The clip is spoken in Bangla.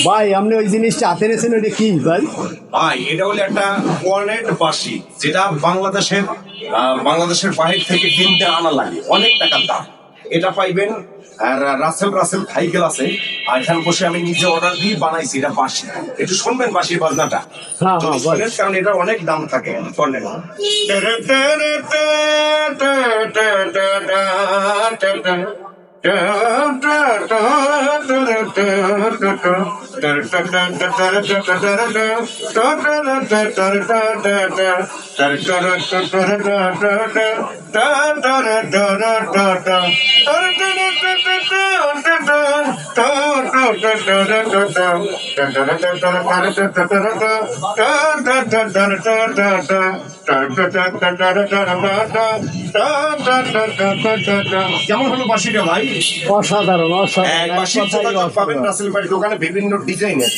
ভাই আপনি ওই জিনিসটা হাতে নিয়েছেন, ওইটা কি ভাই? ভাই এটা হলো একটা ওয়ানেট বাঁশি, যেটা বাংলাদেশের বাহির থেকে কিনতে আনা লাগে, অনেক টাকার দাম। এটা পাইবেন। আর রাসেল রাসেল সাইকেল আছে, আর এখানে বসে আমি নিজে অর্ডার দিয়ে বানাইছি এটা বাঁশি। একটু শুনবেন বাঁশির বাজনাটা? হ্যাঁ যদি হ্যাঁ বল। শোনেন, কারণ এটা অনেক দাম থাকে। শোনেন। কেমন হলো বাঁশিটা ভাই? অসাধারণ অসাধারণ, এক বাঁশির কথাই যোগাযোগ পাবেন অসাধারণ। রাসেল ভাইয়ের দোকানে বিভিন্ন ডিজাইনের।